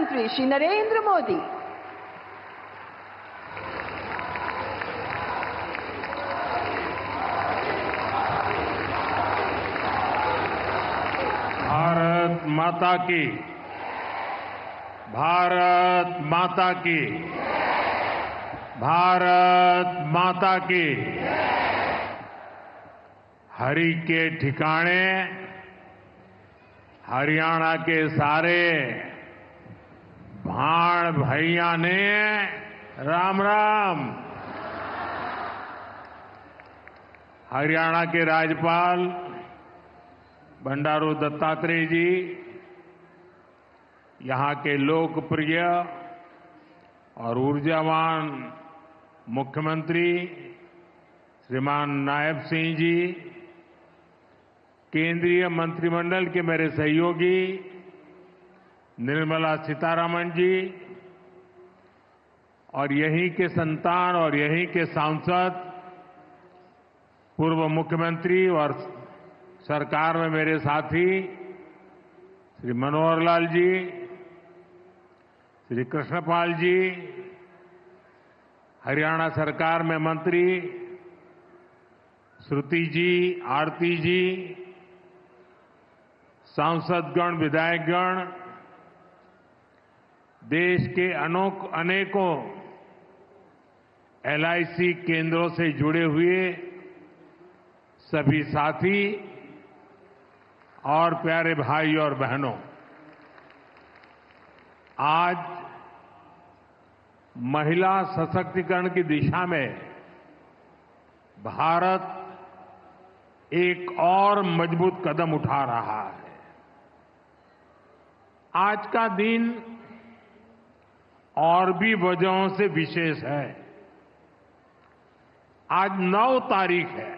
प्रधानमंत्री श्री नरेंद्र मोदी। भारत माता की, भारत माता की, भारत माता की। हरि के ठिकाने हरियाणा के सारे भाण भैया ने राम राम। हरियाणा के राज्यपाल बंडारू दत्तात्रेय जी, यहां के लोकप्रिय और ऊर्जावान मुख्यमंत्री श्रीमान नायब सिंह जी, केंद्रीय मंत्रिमंडल के मेरे सहयोगी निर्मला सीतारमण जी और यहीं के संतान और यहीं के सांसद पूर्व मुख्यमंत्री और सरकार में मेरे साथी श्री मनोहर लाल जी, श्री कृष्णपाल जी, हरियाणा सरकार में मंत्री श्रुति जी, आरती जी, सांसदगण, विधायकगण, देश के अनेकों एलआईसी केंद्रों से जुड़े हुए सभी साथी और प्यारे भाई और बहनों, आज महिला सशक्तिकरण की दिशा में भारत एक और मजबूत कदम उठा रहा है। आज का दिन और भी वजहों से विशेष है। आज 9 तारीख है।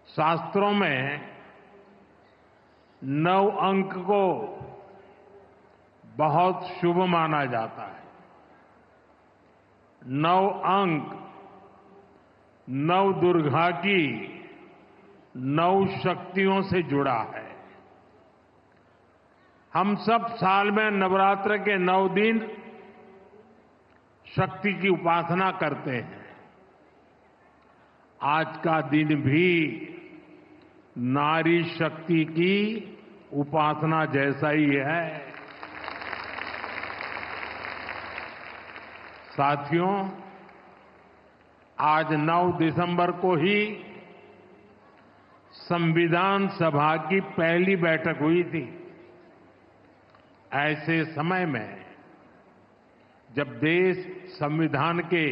शास्त्रों में 9 अंक को बहुत शुभ माना जाता है। 9 अंक 9 दुर्गा की 9 शक्तियों से जुड़ा है। हम सब साल में नवरात्र के 9 दिन शक्ति की उपासना करते हैं। आज का दिन भी नारी शक्ति की उपासना जैसा ही है। साथियों, आज 9 दिसंबर को ही संविधान सभा की पहली बैठक हुई थी। ऐसे समय में जब देश संविधान के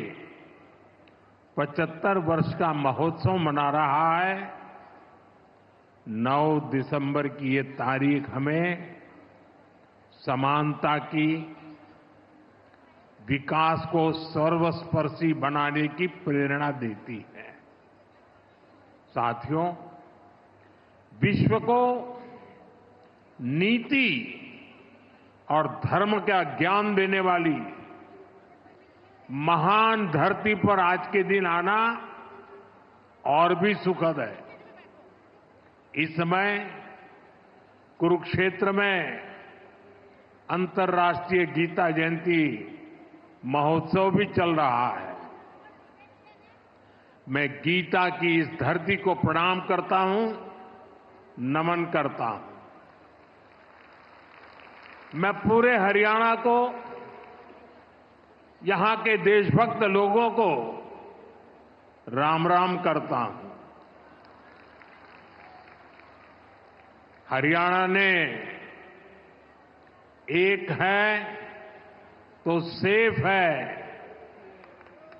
75 वर्ष का महोत्सव मना रहा है, 9 दिसंबर की ये तारीख हमें समानता की, विकास को सर्वस्पर्शी बनाने की प्रेरणा देती है। साथियों, विश्व को नीति और धर्म का ज्ञान देने वाली महान धरती पर आज के दिन आना और भी सुखद है। इस समय कुरुक्षेत्र में अंतर्राष्ट्रीय गीता जयंती महोत्सव भी चल रहा है। मैं गीता की इस धरती को प्रणाम करता हूं, नमन करता हूं। मैं पूरे हरियाणा को, यहां के देशभक्त लोगों को राम राम करता हूं। हरियाणा ने एक है तो सेफ है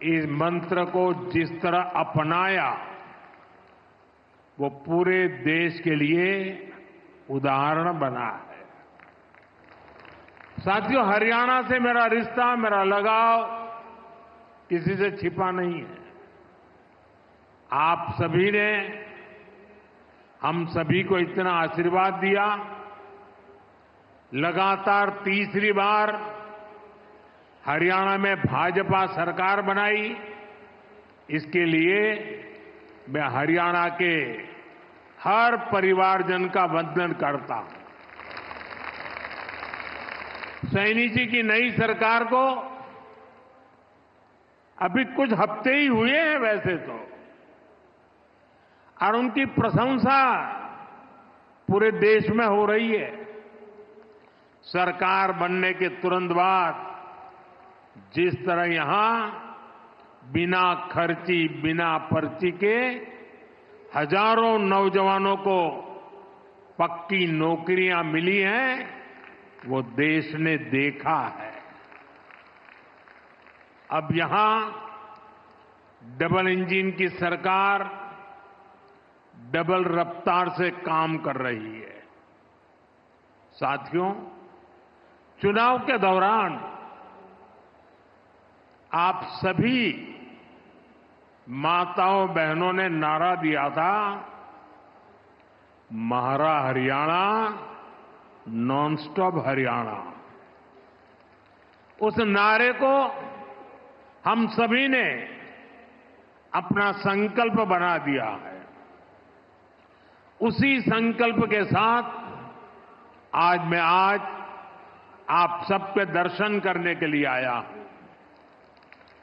इस मंत्र को जिस तरह अपनाया, वो पूरे देश के लिए उदाहरण बना है। साथियों, हरियाणा से मेरा रिश्ता, मेरा लगाव किसी से छिपा नहीं है। आप सभी ने हम सभी को इतना आशीर्वाद दिया। लगातार तीसरी बार हरियाणा में भाजपा सरकार बनाई। इसके लिए मैं हरियाणा के हर परिवारजन का वंदन करता हूं। सैनी जी की नई सरकार को अभी कुछ हफ्ते ही हुए हैं वैसे तो, और उनकी प्रशंसा पूरे देश में हो रही है। सरकार बनने के तुरंत बाद जिस तरह यहां बिना खर्ची, बिना पर्ची के हजारों नौजवानों को पक्की नौकरियां मिली हैं, वो देश ने देखा है। अब यहां डबल इंजन की सरकार डबल रफ्तार से काम कर रही है। साथियों, चुनाव के दौरान आप सभी माताओं बहनों ने नारा दिया था, महारा हरियाणा, नॉन स्टॉप हरियाणा। उस नारे को हम सभी ने अपना संकल्प बना दिया है। उसी संकल्प के साथ मैं आज आप सबके दर्शन करने के लिए आया हूं,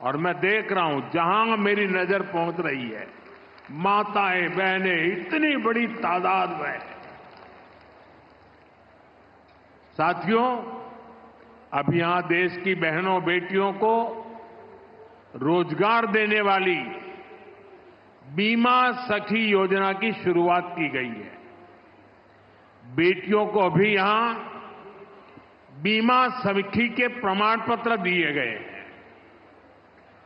और मैं देख रहा हूं जहां मेरी नजर पहुंच रही है, माताएं बहनें इतनी बड़ी तादाद में। साथियों, अब यहां देश की बहनों बेटियों को रोजगार देने वाली बीमा सखी योजना की शुरुआत की गई है। बेटियों को अभी यहां बीमा सखी के प्रमाण पत्र दिए गए हैं।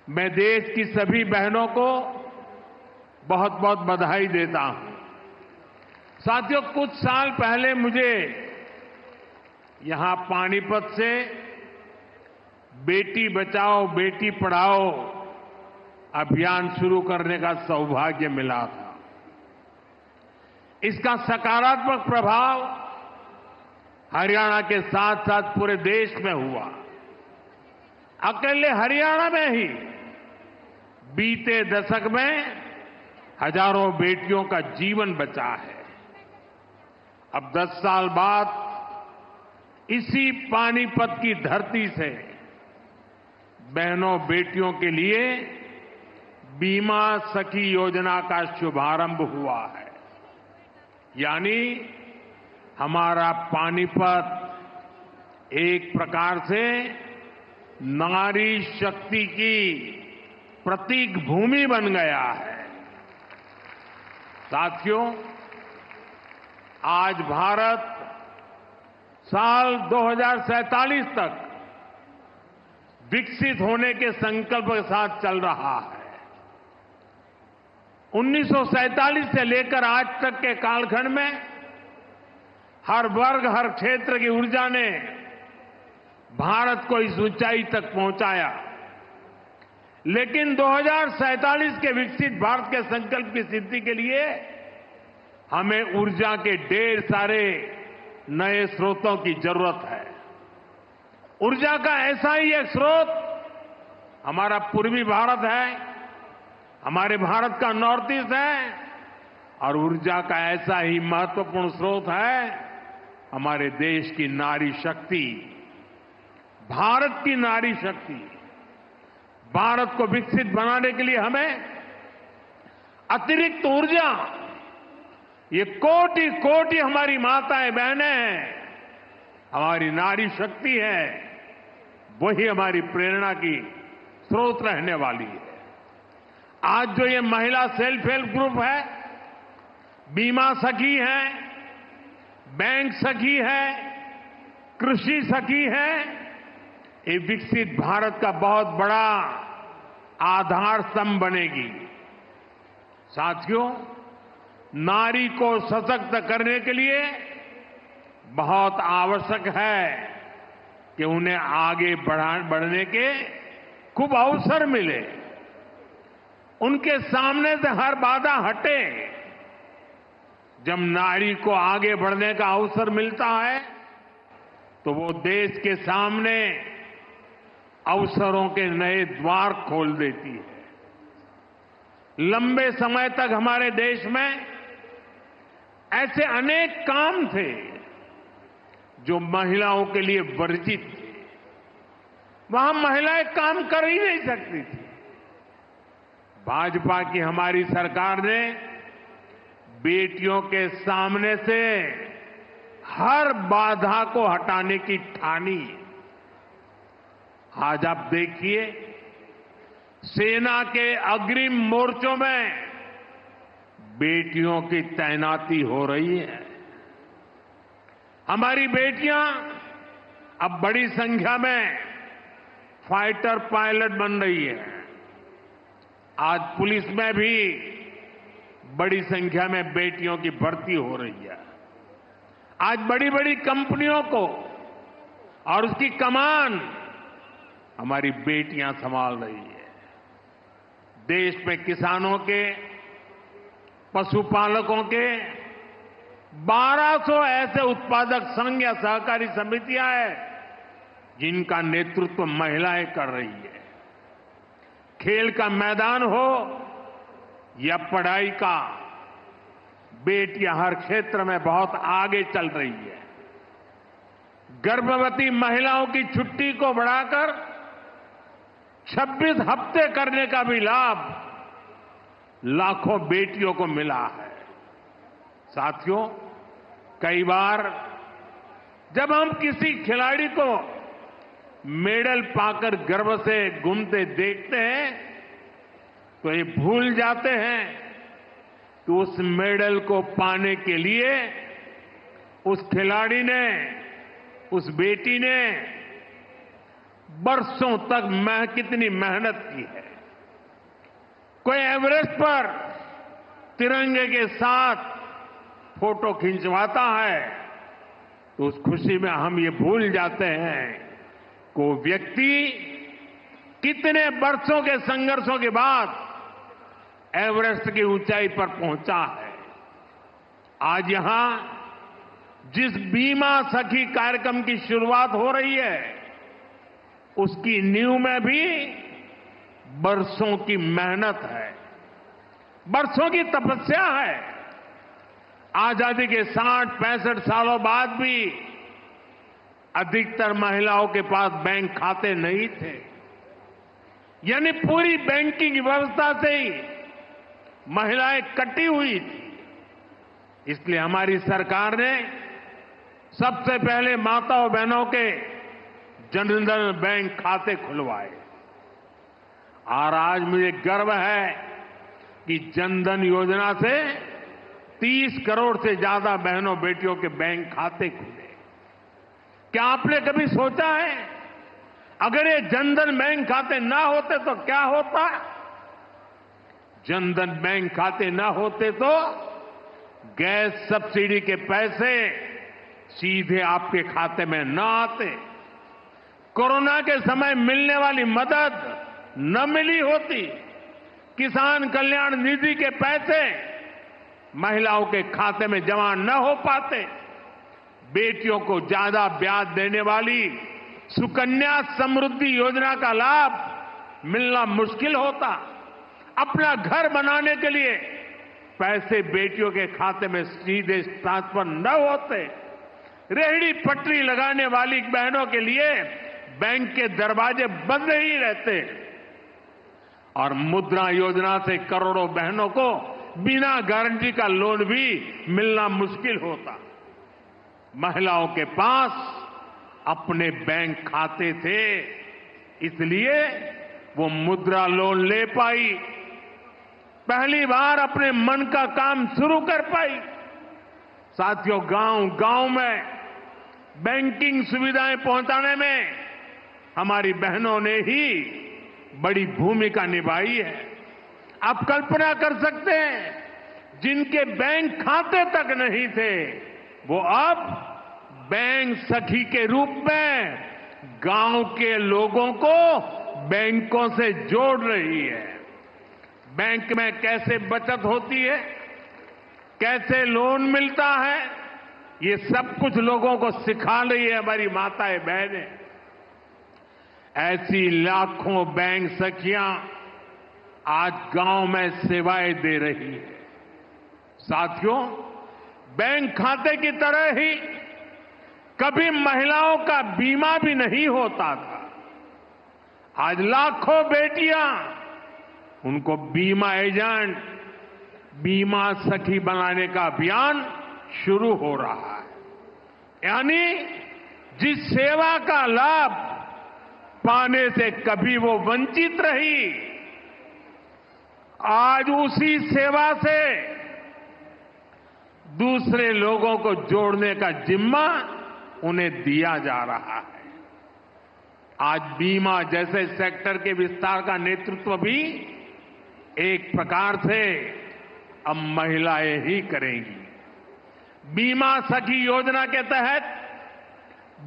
मैं देश की सभी बहनों को बहुत बहुत बधाई देता हूं। साथियों, कुछ साल पहले मुझे यहां पानीपत से बेटी बचाओ बेटी पढ़ाओ अभियान शुरू करने का सौभाग्य मिला था। इसका सकारात्मक प्रभाव हरियाणा के साथ साथ पूरे देश में हुआ। अकेले हरियाणा में ही बीते दशक में हजारों बेटियों का जीवन बचा है। अब 10 साल बाद इसी पानीपत की धरती से बहनों बेटियों के लिए बीमा सखी योजना का शुभारंभ हुआ है। यानी हमारा पानीपत एक प्रकार से नारी शक्ति की प्रतीक भूमि बन गया है। साथियों, आज भारत साल 2047 तक विकसित होने के संकल्प के साथ चल रहा है। 1947 से लेकर आज तक के कालखंड में हर वर्ग, हर क्षेत्र की ऊर्जा ने भारत को इस ऊंचाई तक पहुंचाया। लेकिन 2047 के विकसित भारत के संकल्प की सिद्धि के लिए हमें ऊर्जा के ढेर सारे नए स्रोतों की जरूरत है। ऊर्जा का ऐसा ही एक स्रोत हमारा पूर्वी भारत है, हमारे भारत का नॉर्थ ईस्ट है, और ऊर्जा का ऐसा ही महत्वपूर्ण स्रोत है हमारे देश की नारी शक्ति, भारत की नारी शक्ति। भारत को विकसित बनाने के लिए हमें अतिरिक्त ऊर्जा, ये कोटि कोटि हमारी माताएं बहनें हैं, हमारी नारी शक्ति है, वही हमारी प्रेरणा की स्रोत रहने वाली है। आज जो ये महिला सेल्फ हेल्प ग्रुप है, बीमा सखी है, बैंक सखी है, कृषि सखी है, ये विकसित भारत का बहुत बड़ा आधार स्तंभ बनेगी। साथियों, नारी को सशक्त करने के लिए बहुत आवश्यक है कि उन्हें आगे बढ़ने के खूब अवसर मिले, उनके सामने से हर बाधा हटे। जब नारी को आगे बढ़ने का अवसर मिलता है तो वो देश के सामने अवसरों के नए द्वार खोल देती है। लंबे समय तक हमारे देश में ऐसे अनेक काम थे जो महिलाओं के लिए वर्जित थे। वहां महिलाएं काम कर ही नहीं सकती थी। भाजपा की हमारी सरकार ने बेटियों के सामने से हर बाधा को हटाने की ठानी। आज आप देखिए, सेना के अग्रिम मोर्चों में बेटियों की तैनाती हो रही है। हमारी बेटियां अब बड़ी संख्या में फाइटर पायलट बन रही है। आज पुलिस में भी बड़ी संख्या में बेटियों की भर्ती हो रही है। आज बड़ी बड़ी कंपनियों को और उसकी कमान हमारी बेटियां संभाल रही है। देश में किसानों के, पशुपालकों के 1200 ऐसे उत्पादक संघ या सहकारी समितियां हैं जिनका नेतृत्व महिलाएं कर रही है। खेल का मैदान हो या पढ़ाई का, बेटियां हर क्षेत्र में बहुत आगे चल रही है। गर्भवती महिलाओं की छुट्टी को बढ़ाकर 26 हफ्ते करने का भी लाभ लाखों बेटियों को मिला है। साथियों, कई बार जब हम किसी खिलाड़ी को मेडल पाकर गर्व से घूमते देखते हैं तो ये भूल जाते हैं कि उस मेडल को पाने के लिए उस खिलाड़ी ने, उस बेटी ने बरसों तक कितनी मेहनत की है। कोई एवरेस्ट पर तिरंगे के साथ फोटो खिंचवाता है तो उस खुशी में हम ये भूल जाते हैं कि वो व्यक्ति कितने वर्षों के संघर्षों के बाद एवरेस्ट की ऊंचाई पर पहुंचा है। आज यहां जिस बीमा सखी कार्यक्रम की शुरुआत हो रही है उसकी नींव में भी बरसों की मेहनत है, बरसों की तपस्या है। आजादी के 60-65 सालों बाद भी अधिकतर महिलाओं के पास बैंक खाते नहीं थे, यानी पूरी बैंकिंग व्यवस्था से ही महिलाएं कटी हुई थी। इसलिए हमारी सरकार ने सबसे पहले माताओं बहनों के जनधन बैंक खाते खुलवाए और आज मुझे गर्व है कि जनधन योजना से 30 करोड़ से ज्यादा बहनों बेटियों के बैंक खाते खुले। क्या आपने कभी सोचा है अगर ये जनधन बैंक खाते ना होते तो क्या होता? जनधन बैंक खाते ना होते तो गैस सब्सिडी के पैसे सीधे आपके खाते में न आते, कोरोना के समय मिलने वाली मदद न मिली होती, किसान कल्याण निधि के पैसे महिलाओं के खाते में जमा न हो पाते, बेटियों को ज्यादा ब्याज देने वाली सुकन्या समृद्धि योजना का लाभ मिलना मुश्किल होता, अपना घर बनाने के लिए पैसे बेटियों के खाते में सीधे ट्रांसफर न होते, रेहड़ी पटरी लगाने वाली बहनों के लिए बैंक के दरवाजे बंद ही रहते और मुद्रा योजना से करोड़ों बहनों को बिना गारंटी का लोन भी मिलना मुश्किल होता। महिलाओं के पास अपने बैंक खाते थे, इसलिए वो मुद्रा लोन ले पाई, पहली बार अपने मन का काम शुरू कर पाई। साथियों, गांव-गांव में बैंकिंग सुविधाएं पहुंचाने में हमारी बहनों ने ही बड़ी भूमिका निभाई है। आप कल्पना कर सकते हैं जिनके बैंक खाते तक नहीं थे वो अब बैंक सखी के रूप में गांव के लोगों को बैंकों से जोड़ रही है। बैंक में कैसे बचत होती है, कैसे लोन मिलता है, ये सब कुछ लोगों को सिखा रही है हमारी माताएं बहनें। ऐसी लाखों बैंक सखियां आज गांव में सेवाएं दे रही है। साथियों, बैंक खाते की तरह ही कभी महिलाओं का बीमा भी नहीं होता था। आज लाखों बेटियां उनको बीमा एजेंट, बीमा सखी बनाने का अभियान शुरू हो रहा है। यानी जिस सेवा का लाभ पाने से कभी वो वंचित रही, आज उसी सेवा से दूसरे लोगों को जोड़ने का जिम्मा उन्हें दिया जा रहा है। आज बीमा जैसे सेक्टर के विस्तार का नेतृत्व भी एक प्रकार से अब महिलाएं ही करेंगी। बीमा सखी योजना के तहत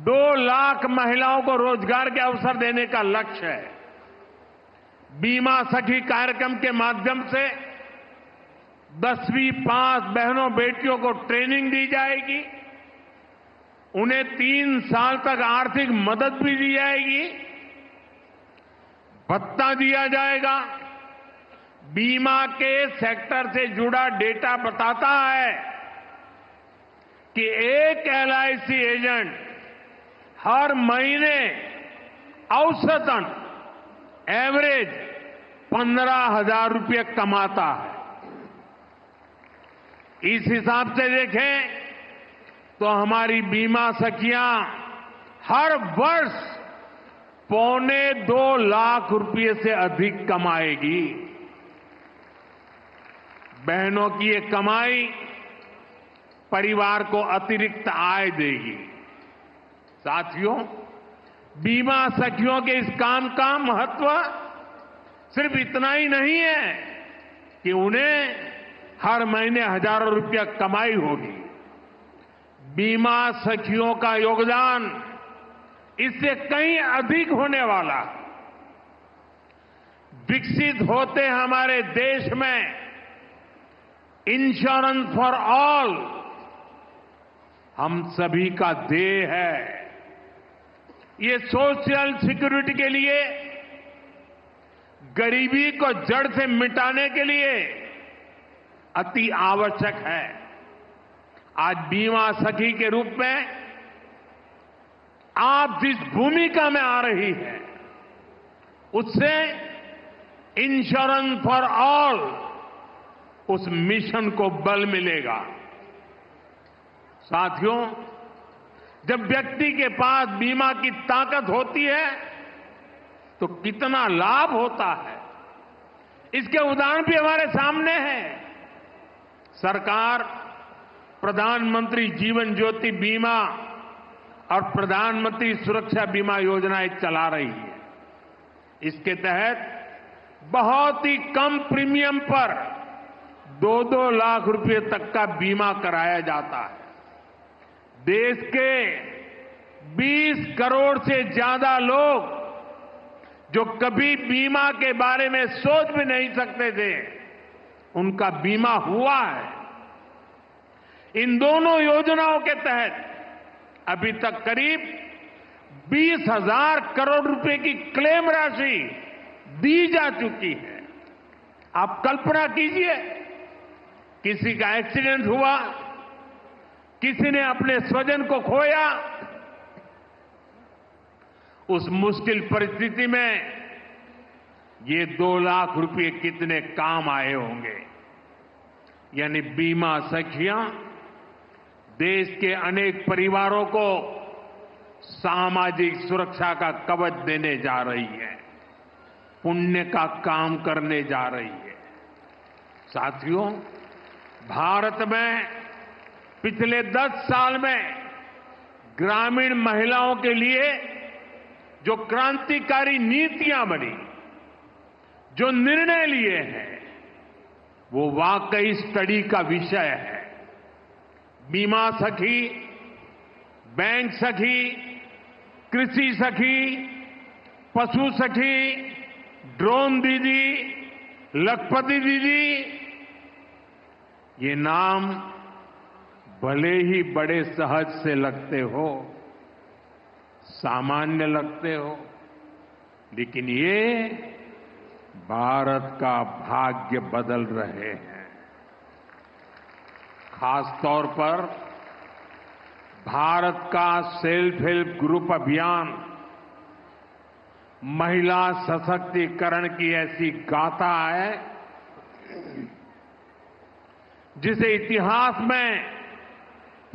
2 लाख महिलाओं को रोजगार के अवसर देने का लक्ष्य है। बीमा सखी कार्यक्रम के माध्यम से 10वीं पास बहनों बेटियों को ट्रेनिंग दी जाएगी, उन्हें 3 साल तक आर्थिक मदद भी दी जाएगी, भत्ता दिया जाएगा। बीमा के सेक्टर से जुड़ा डेटा बताता है कि एक एलआईसी एजेंट हर महीने औसतन एवरेज 15,000 रुपये कमाता है। इस हिसाब से देखें तो हमारी बीमा सखियां हर वर्ष 2.25 लाख रुपये से अधिक कमाएगी। बहनों की ये कमाई परिवार को अतिरिक्त आय देगी। साथियों, बीमा सखियों के इस काम का महत्व सिर्फ इतना ही नहीं है कि उन्हें हर महीने हजारों रुपया कमाई होगी। बीमा सखियों का योगदान इससे कहीं अधिक होने वाला। विकसित होते हमारे देश में इंश्योरेंस फॉर ऑल हम सभी का ध्येय है। ये सोशल सिक्योरिटी के लिए, गरीबी को जड़ से मिटाने के लिए अति आवश्यक है। आज बीमा सखी के रूप में आप जिस भूमिका में आ रही है, उससे इंश्योरेंस फॉर ऑल उस मिशन को बल मिलेगा। साथियों, जब व्यक्ति के पास बीमा की ताकत होती है तो कितना लाभ होता है, इसके उदाहरण भी हमारे सामने हैं। सरकार प्रधानमंत्री जीवन ज्योति बीमा और प्रधानमंत्री सुरक्षा बीमा योजनाएं चला रही है। इसके तहत बहुत ही कम प्रीमियम पर 2-2 लाख रुपए तक का बीमा कराया जाता है। देश के 20 करोड़ से ज्यादा लोग जो कभी बीमा के बारे में सोच भी नहीं सकते थे, उनका बीमा हुआ है। इन दोनों योजनाओं के तहत अभी तक करीब 20,000 करोड़ रुपए की क्लेम राशि दी जा चुकी है। आप कल्पना कीजिए, किसी का एक्सीडेंट हुआ, किसी ने अपने स्वजन को खोया, उस मुश्किल परिस्थिति में ये 2 लाख रुपए कितने काम आए होंगे। यानी बीमा सखियां देश के अनेक परिवारों को सामाजिक सुरक्षा का कवच देने जा रही है, पुण्य का काम करने जा रही है। साथियों, भारत में पिछले 10 साल में ग्रामीण महिलाओं के लिए जो क्रांतिकारी नीतियां बनी, जो निर्णय लिए हैं, वो वाकई स्टडी का विषय है। बीमा सखी, बैंक सखी, कृषि सखी, पशु सखी, ड्रोन दीदी, लखपति दीदी, ये नाम भले ही बड़े सहज से लगते हो, सामान्य लगते हो, लेकिन ये भारत का भाग्य बदल रहे हैं। खास तौर पर भारत का सेल्फ हेल्प ग्रुप अभियान महिला सशक्तिकरण की ऐसी गाथा है जिसे इतिहास में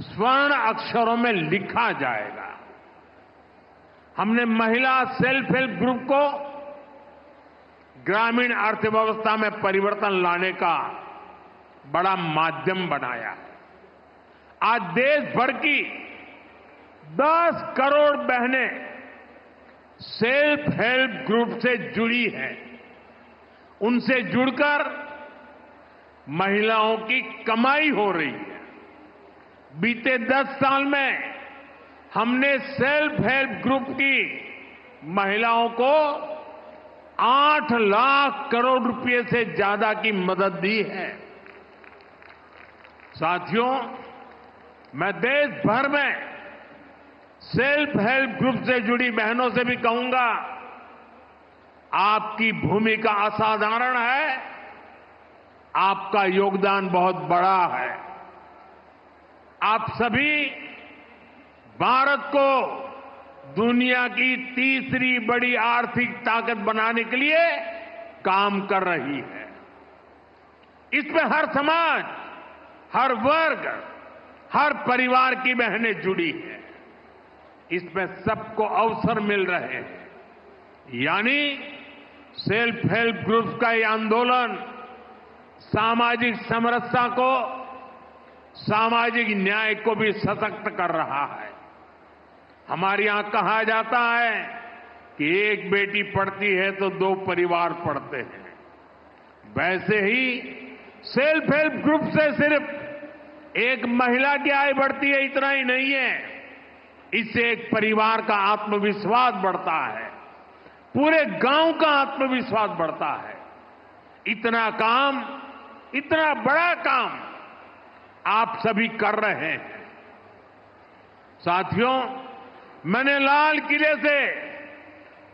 स्वर्ण अक्षरों में लिखा जाएगा। हमने महिला सेल्फ हेल्प ग्रुप को ग्रामीण अर्थव्यवस्था में परिवर्तन लाने का बड़ा माध्यम बनाया है। आज देश भर की 10 करोड़ बहनें सेल्फ हेल्प ग्रुप से जुड़ी हैं। उनसे जुड़कर महिलाओं की कमाई हो रही है। बीते 10 साल में हमने सेल्फ हेल्प ग्रुप की महिलाओं को 8 लाख करोड़ रुपए से ज्यादा की मदद दी है। साथियों, मैं देश भर में सेल्फ हेल्प ग्रुप से जुड़ी बहनों से भी कहूंगा, आपकी भूमिका असाधारण है, आपका योगदान बहुत बड़ा है। आप सभी भारत को दुनिया की तीसरी बड़ी आर्थिक ताकत बनाने के लिए काम कर रही है। इसमें हर समाज, हर वर्ग, हर परिवार की बहनें जुड़ी हैं। इसमें सबको अवसर मिल रहे हैं। यानी सेल्फ हेल्प ग्रुप का ये आंदोलन सामाजिक समरसता को, सामाजिक न्याय को भी सशक्त कर रहा है। हमारे यहां कहा जाता है कि एक बेटी पढ़ती है तो 2 परिवार पढ़ते हैं। वैसे ही सेल्फ हेल्प ग्रुप से सिर्फ एक महिला की आय बढ़ती है, इतना ही नहीं है। इससे एक परिवार का आत्मविश्वास बढ़ता है, पूरे गांव का आत्मविश्वास बढ़ता है। इतना काम, इतना बड़ा काम आप सभी कर रहे हैं। साथियों, मैंने लाल किले से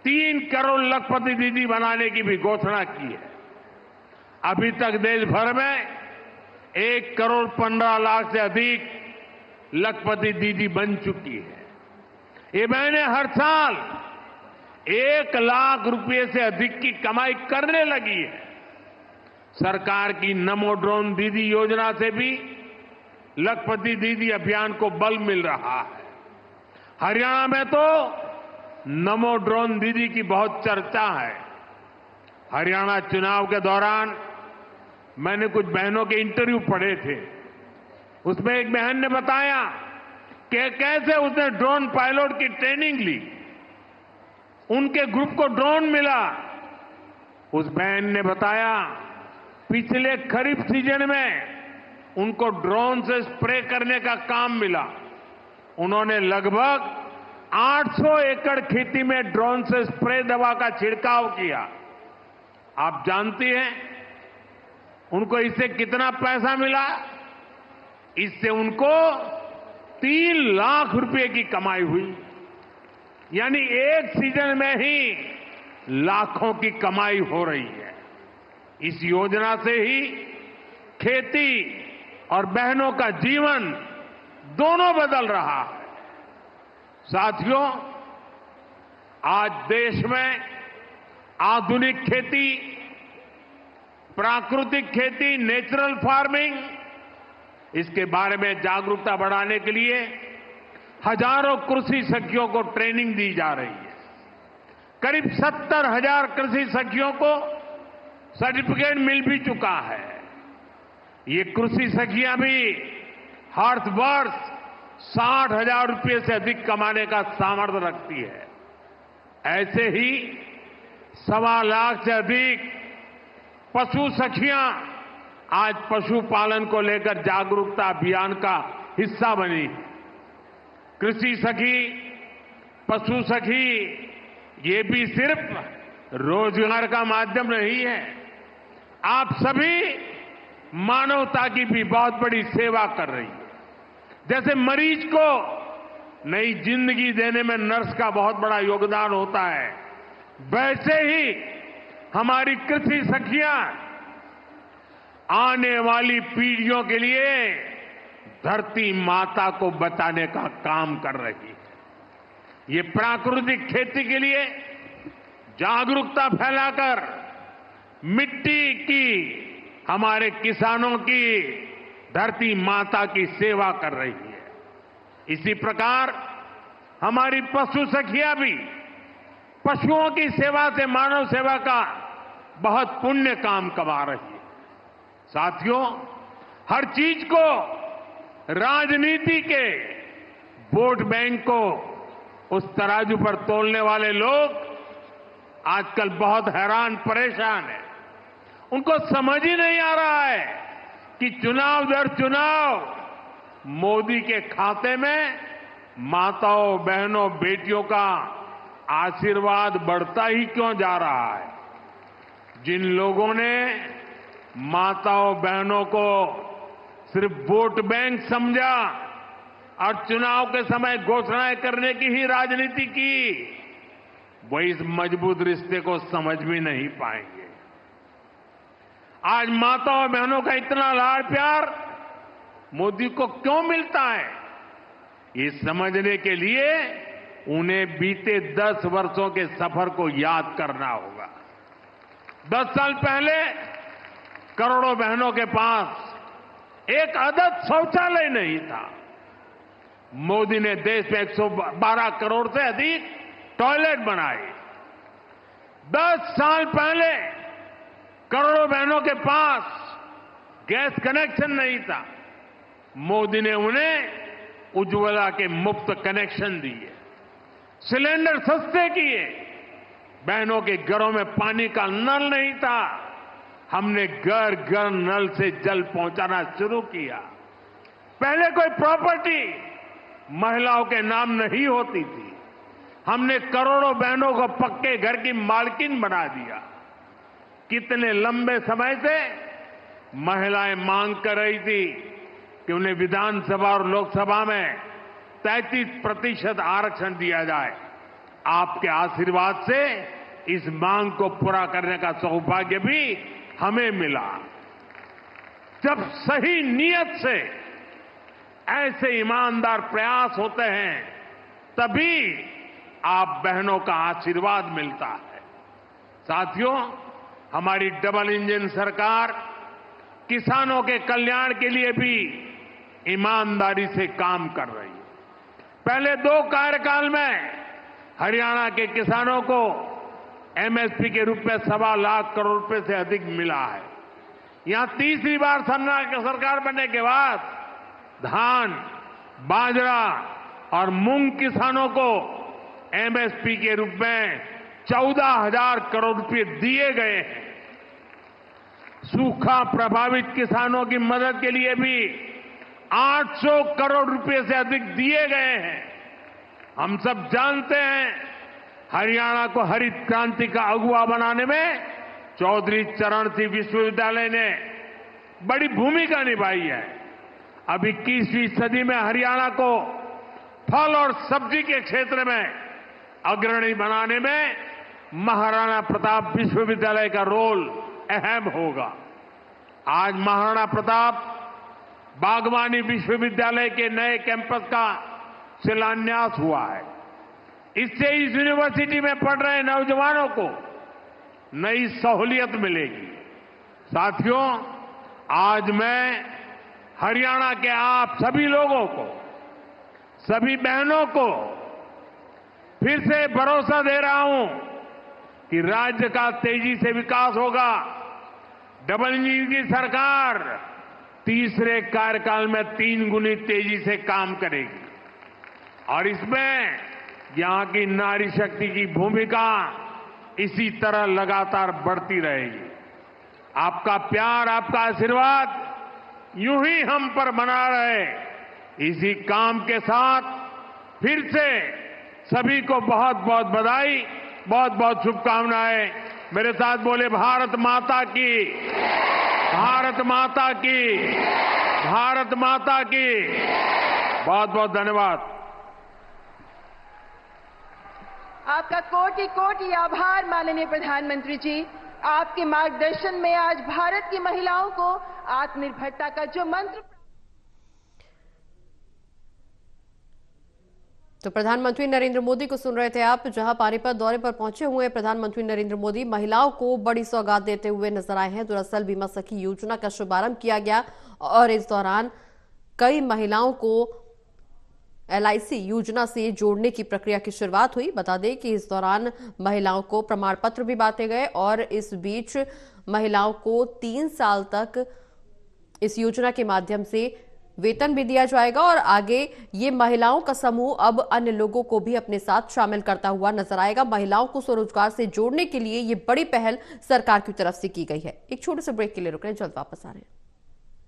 3 करोड़ लखपति दीदी बनाने की भी घोषणा की है। अभी तक देश भर में 1 करोड़ 15 लाख से अधिक लखपति दीदी बन चुकी है। ये बहनें हर साल 1 लाख रुपए से अधिक की कमाई करने लगी है। सरकार की नमो ड्रोन दीदी योजना से भी लखपति दीदी अभियान को बल मिल रहा है। हरियाणा में तो नमो ड्रोन दीदी की बहुत चर्चा है। हरियाणा चुनाव के दौरान मैंने कुछ बहनों के इंटरव्यू पढ़े थे। उसमें एक बहन ने बताया कि कैसे उसने ड्रोन पायलट की ट्रेनिंग ली, उनके ग्रुप को ड्रोन मिला। उस बहन ने बताया पिछले खरीफ सीजन में उनको ड्रोन से स्प्रे करने का काम मिला। उन्होंने लगभग 800 एकड़ खेती में ड्रोन से स्प्रे दवा का छिड़काव किया। आप जानती हैं उनको इससे कितना पैसा मिला? इससे उनको 3 लाख रुपए की कमाई हुई। यानी एक सीजन में ही लाखों की कमाई हो रही है। इस योजना से ही खेती और बहनों का जीवन दोनों बदल रहा है। साथियों, आज देश में आधुनिक खेती, प्राकृतिक खेती, नेचुरल फार्मिंग, इसके बारे में जागरूकता बढ़ाने के लिए हजारों कृषि सखियों को ट्रेनिंग दी जा रही है। करीब 70,000 कृषि सखियों को सर्टिफिकेट मिल भी चुका है। ये कृषि सखियां भी हर वर्ष 60,000 रुपये से अधिक कमाने का सामर्थ्य रखती है। ऐसे ही 1.25 लाख से अधिक पशु सखियां आज पशुपालन को लेकर जागरूकता अभियान का हिस्सा बनी। कृषि सखी, पशु सखी, ये भी सिर्फ रोजगार का माध्यम नहीं है, आप सभी मानवता की भी बहुत बड़ी सेवा कर रही है। जैसे मरीज को नई जिंदगी देने में नर्स का बहुत बड़ा योगदान होता है, वैसे ही हमारी कृषि सखियां आने वाली पीढ़ियों के लिए धरती माता को बचाने का काम कर रही है। ये प्राकृतिक खेती के लिए जागरूकता फैलाकर मिट्टी की, हमारे किसानों की, धरती माता की सेवा कर रही है। इसी प्रकार हमारी पशु सखियां भी पशुओं की सेवा से मानव सेवा का बहुत पुण्य काम कमा रही है। साथियों, हर चीज को राजनीति के वोट बैंक को उस तराजू पर तोलने वाले लोग आजकल बहुत हैरान परेशान हैं। उनको समझ ही नहीं आ रहा है कि चुनाव दर चुनाव मोदी के खाते में माताओं, बहनों, बेटियों का आशीर्वाद बढ़ता ही क्यों जा रहा है। जिन लोगों ने माताओं, बहनों को सिर्फ वोट बैंक समझा और चुनाव के समय घोषणाएं करने की ही राजनीति की, वो इस मजबूत रिश्ते को समझ भी नहीं पाएंगे। आज माताओं, बहनों का इतना लाड प्यार मोदी को क्यों मिलता है, ये समझने के लिए उन्हें बीते 10 वर्षों के सफर को याद करना होगा। 10 साल पहले करोड़ों बहनों के पास एक आदत शौचालय नहीं था। मोदी ने देश में 112 करोड़ से अधिक टॉयलेट बनाए। 10 साल पहले करोड़ों बहनों के पास गैस कनेक्शन नहीं था। मोदी ने उन्हें उज्ज्वला के मुफ्त कनेक्शन दिए, सिलेंडर सस्ते किए। बहनों के घरों में पानी का नल नहीं था, हमने घर घर नल से जल पहुंचाना शुरू किया। पहले कोई प्रॉपर्टी महिलाओं के नाम नहीं होती थी, हमने करोड़ों बहनों को पक्के घर की मालकिन बना दिया। कितने लंबे समय से महिलाएं मांग कर रही थी कि उन्हें विधानसभा और लोकसभा में 33% आरक्षण दिया जाए। आपके आशीर्वाद से इस मांग को पूरा करने का सौभाग्य भी हमें मिला। जब सही नियत से ऐसे ईमानदार प्रयास होते हैं, तभी आप बहनों का आशीर्वाद मिलता है। साथियों, हमारी डबल इंजन सरकार किसानों के कल्याण के लिए भी ईमानदारी से काम कर रही है। पहले 2 कार्यकाल में हरियाणा के किसानों को एमएसपी के रूप में 1.25 लाख करोड़ रुपए से अधिक मिला है। यहां तीसरी बार सरकार बनने के बाद धान, बाजरा और मूंग किसानों को एमएसपी के रूप में 14,000 करोड़ रुपए दिए गए हैं। सूखा प्रभावित किसानों की मदद के लिए भी 800 करोड़ रुपए से अधिक दिए गए हैं। हम सब जानते हैं, हरियाणा को हरित क्रांति का अगुवा बनाने में चौधरी चरण सिंह विश्वविद्यालय ने बड़ी भूमिका निभाई है। अब 21वीं सदी में हरियाणा को फल और सब्जी के क्षेत्र में अग्रणी बनाने में महाराणा प्रताप विश्वविद्यालय का रोल अहम होगा। आज महाराणा प्रताप बागवानी विश्वविद्यालय के नए कैंपस का शिलान्यास हुआ है। इससे इस यूनिवर्सिटी में पढ़ रहे नौजवानों को नई सहूलियत मिलेगी। साथियों, आज मैं हरियाणा के आप सभी लोगों को, सभी बहनों को फिर से भरोसा दे रहा हूं कि राज्य का तेजी से विकास होगा। डबल इंजन की सरकार तीसरे कार्यकाल में 3 गुनी तेजी से काम करेगी और इसमें यहां की नारी शक्ति की भूमिका इसी तरह लगातार बढ़ती रहेगी। आपका प्यार, आपका आशीर्वाद यूं ही हम पर बना रहे, इसी काम के साथ फिर से सभी को बहुत बहुत बधाई, बहुत बहुत शुभकामनाएं। मेरे साथ बोले भारत माता की, भारत माता की, भारत माता की। बहुत बहुत धन्यवाद। आपका कोटि कोटि आभार माननीय प्रधानमंत्री जी। आपके मार्गदर्शन में आज भारत की महिलाओं को आत्मनिर्भरता का जो मंत्र तो प्रधानमंत्री नरेंद्र मोदी को सुन रहे थे आप, जहां पानीपत दौरे पर पहुंचे हुए प्रधानमंत्री नरेंद्र मोदी महिलाओं को बड़ी सौगात देते हुए नजर आए हैं। दरअसल बीमा सखी योजना का शुभारंभ किया गया और इस दौरान कई महिलाओं को LIC योजना से जोड़ने की प्रक्रिया की शुरुआत हुई। बता दें कि इस दौरान महिलाओं को प्रमाण पत्र भी बांटे गए और इस बीच महिलाओं को 3 साल तक इस योजना के माध्यम से वेतन भी दिया जाएगा और आगे ये महिलाओं का समूह अब अन्य लोगों को भी अपने साथ शामिल करता हुआ नजर आएगा। महिलाओं को स्वरोजगार से जोड़ने के लिए ये बड़ी पहल सरकार की तरफ से की गई है। एक छोटे से ब्रेक के लिए रुक रहे हैं, जल्द वापस आ रहे हैं।